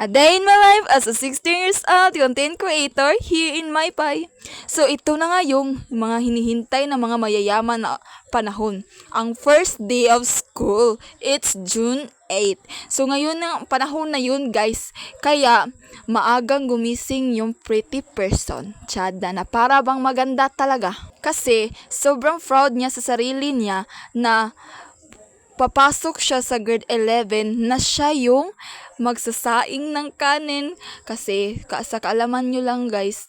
A day in my life as a 16 years old content creator here in Maypay. So ito na nga yung mga hinihintay ng mga mayayaman na panahon. Ang first day of school, it's June 8. So ngayon ang panahon na yun guys, kaya maagang gumising yung pretty person, Chada, na para bang maganda talaga. Kasi sobrang proud niya sa sarili niya na papasok siya sa grade 11 na siya yung magsasaing ng kanin kasi sa kaalaman nyo lang guys,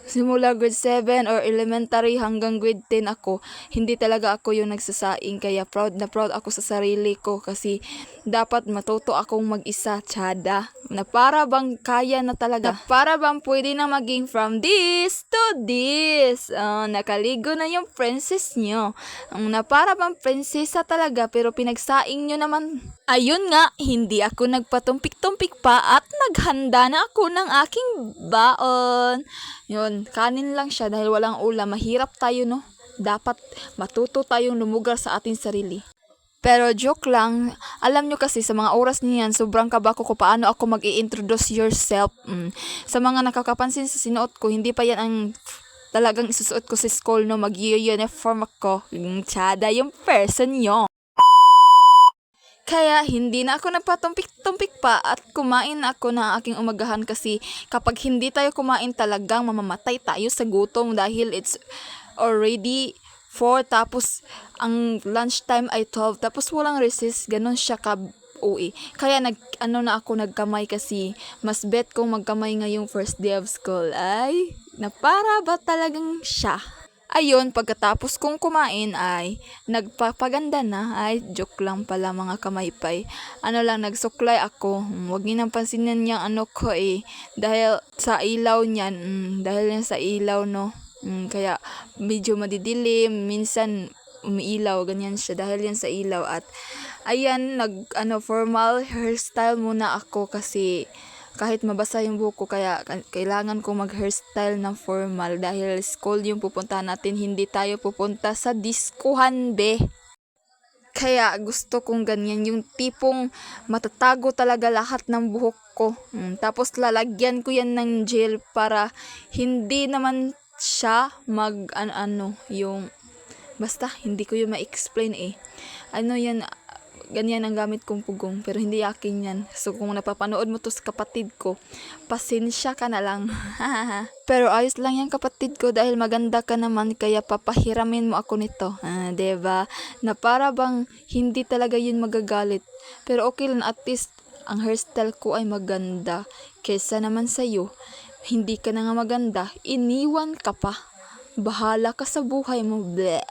simula grade 7 or elementary hanggang grade 10 ako, hindi talaga ako yung nagsasaing, kaya proud na proud ako sa sarili ko kasi dapat matuto akong mag-isa, Chada, na para bang kaya na talaga, na para bang pwede na maging from this to this. Nakaligo na yung princess nyo, na para bang prinsesa talaga pero pinagsaing nyo naman. Ayun nga, hindi ako nagpatumpik-tumpik pa at naghanda na ako ng aking baon. Yun, kanin lang siya dahil walang ulam. Mahirap tayo, no? Dapat matuto tayong lumugar sa ating sarili. Pero joke lang, alam nyo kasi sa mga oras niyan, sobrang kaba ko paano ako mag-i-introduce yourself. Sa mga nakakapansin sa sinuot ko, hindi pa yan ang talagang isusuot ko sa school, no? Mag-uniform ako. Chada yung person nyo. Kaya hindi na ako nagpatumpik-tumpik pa at kumain ako ng aking umagahan kasi kapag hindi tayo kumain talagang mamamatay tayo sa gutom dahil it's already 4 tapos ang lunchtime ay 12 tapos walang recess, ganun siya uwi. Kaya nagkamay kasi mas bet kong magkamay ngayong first day of school ay na para ba talagang siya. Ayun, pagkatapos kong kumain ay nagpapaganda na. Ay, joke lang pala mga kamaypay. Nagsuklay ako. Huwag niyo nang pansinin niyang ko dahil sa ilaw niyan. Dahil yan sa ilaw, no. Kaya medyo madidilim. Minsan umiilaw, ganyan siya. Dahil yan sa ilaw. At ayan, formal hairstyle muna ako kasi kahit mabasa yung buhok ko, kaya kailangan kong mag-hairstyle ng formal dahil school yung pupuntahan natin, hindi tayo pupunta sa diskuhan, be. Kaya gusto kong ganyan, yung tipong matatago talaga lahat ng buhok ko. Tapos lalagyan ko yan ng gel para hindi naman siya yung basta hindi ko yung ma-explain yan. Ganyan ang gamit kong pugong, pero hindi akin yan. So kung napapanood mo to sa kapatid ko, pasensya ka na lang. Pero ayos lang yan kapatid ko dahil maganda ka naman, kaya papahiramin mo ako nito. Diba? Na para bang hindi talaga yun magagalit. Pero okay lang, at least ang hairstyle ko ay maganda. Kesa naman sa'yo, hindi ka na nga maganda, iniwan ka pa. Bahala ka sa buhay mo. Bleh.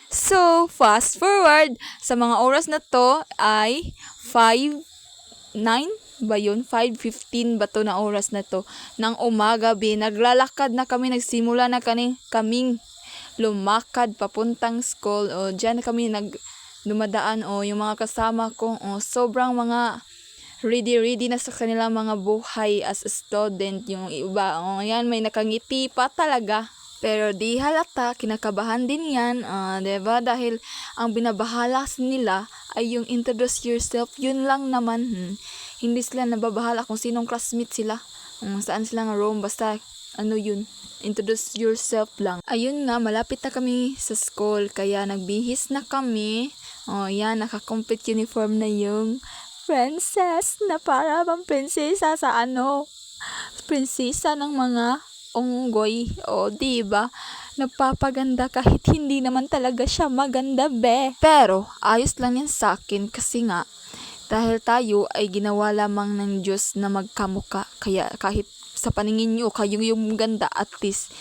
So, fast forward, sa mga oras na to ay 5:09 ba yun? 5:15 ba to na oras na to? Ng umaga, naglalakad na kami, nagsimula na kaming lumakad papuntang school. Diyan na kami dumadaan. Yung mga kasama ko, sobrang mga ready na sa kanilang mga buhay as a student. Yung iba, yan, may nakangiti pa talaga. Pero di halata, kinakabahan din yan, diba? Dahil ang binabahala nila ay yung introduce yourself, yun lang naman. Hindi sila nababahala kung sinong classmate sila, saan sila nga room, basta yun, introduce yourself lang. Ayun nga, malapit na kami sa school, kaya nagbihis na kami. Yan, naka-complete uniform na yung princess, na para bang prinsesa sa prinsesa ng mga unggoy. Diba? Nagpapaganda kahit hindi naman talaga siya maganda, be. Pero, ayos lang yan sa akin kasi nga, dahil tayo ay ginawa lamang ng Diyos na magkamuka. Kaya kahit sa paningin nyo, kayo yung ganda, at least,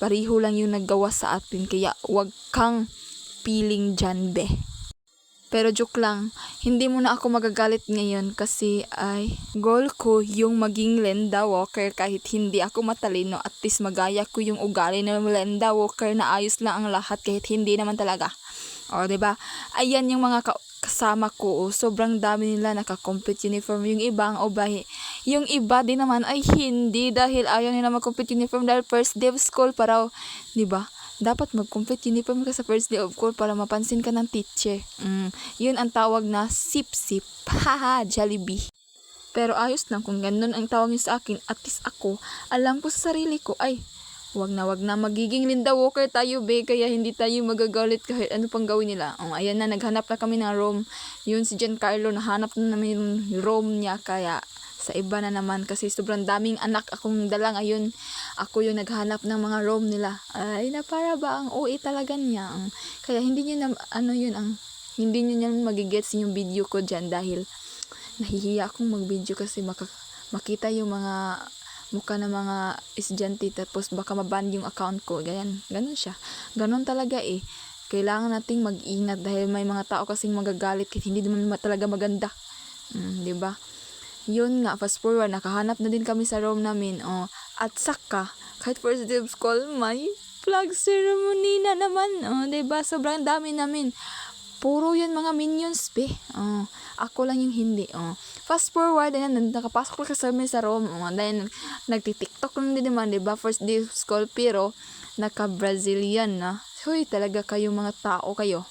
pariho lang yung naggawa sa atin. Kaya, wag kang piling dyan, be. Pero joke lang, hindi mo na ako magagalit ngayon kasi ay goal ko yung maging Linda Walker kahit hindi ako matalino, at least magaya ko yung ugali ng Linda Walker na ayos lang ang lahat kahit hindi naman talaga. Diba? Ayan yung mga kasama ko, sobrang dami nila naka-complete uniform. Yung iba ang ubahi. Yung iba din naman ay hindi dahil ayaw nila mag-complete uniform dahil first day of school para, diba? Dapat mag-complete uniform ka sa first day of school para mapansin ka ng teacher. Yun ang tawag na sip-sip. Haha, Jollibee. Pero ayos lang kung ganun ang tawag niyo sa akin, at least ako, alam ko sa sarili ko, ay, wag na magiging Linda Walker tayo be, kaya hindi tayo magagalit kahit ano pang gawin nila. Ayan na, naghanap na kami ng room. Yun si Giancarlo, nahanap na namin yung room niya, kaya sa iba na naman kasi sobrang daming anak akong dala ngayon. Ako yung naghanap ng mga room nila. Ay, na para ba ang OA talaga niya. Kaya hindi niyo na, hindi niyo yan magigets yung video ko dyan dahil nahihiya akong mag-video kasi makita yung mga mukha ng mga estudyante tapos baka maban yung account ko. Ganun siya. Ganun talaga eh. Kailangan nating mag-ingat dahil may mga tao kasing magagalit kahit hindi naman talaga maganda. 'Di ba? Yun nga, fast forward, nakahanap na din kami sa room namin. At saka, kahit first day of school, may flag ceremony na naman. 'Di ba? Sobrang dami namin. Puro yan mga minions, be. Ako lang yung hindi. Fast forward, ayan, nakapasok lang kami sa room. Then, nagti-tiktok lang din naman, diba? First day of school, pero naka-Brazilian na. Hoy, talaga kayo mga tao kayo.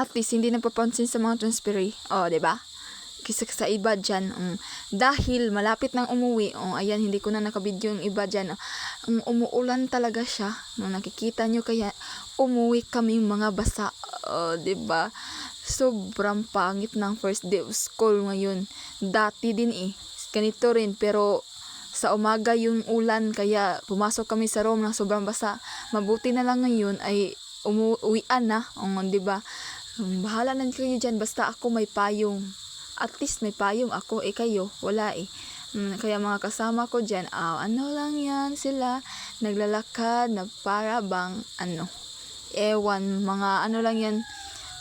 At least, hindi napapansin sa mga transferee. Diba? Kisa sa iba dyan. Dahil malapit nang umuwi. Ayan, hindi ko na nakabidyo yung iba dyan. Umuulan talaga siya. Nakikita nyo kaya umuwi kami mga basa. Diba? Sobrang pangit ng first day of school ngayon. Dati din ganito rin, pero sa umaga yung ulan, kaya pumasok kami sa room ng sobrang basa. Mabuti na lang ngayon ay umuwian na. Diba? Bahala na kayo dyan, basta ako may payong. At least may payong ako, kayo, wala Kaya mga kasama ko dyan, ano lang yan sila, naglalakad na para bang, ewan, mga ano lang yan,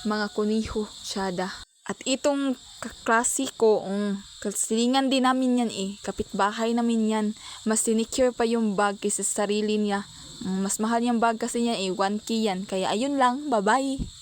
mga kuniho, syada. At itong kaklase ko, kasilingan din namin yan kapitbahay namin yan. Mas sinicure pa yung bag kaysa sa sarili niya. Mas mahal yung bag kasi niya 1K yan. Kaya ayun lang, bye-bye.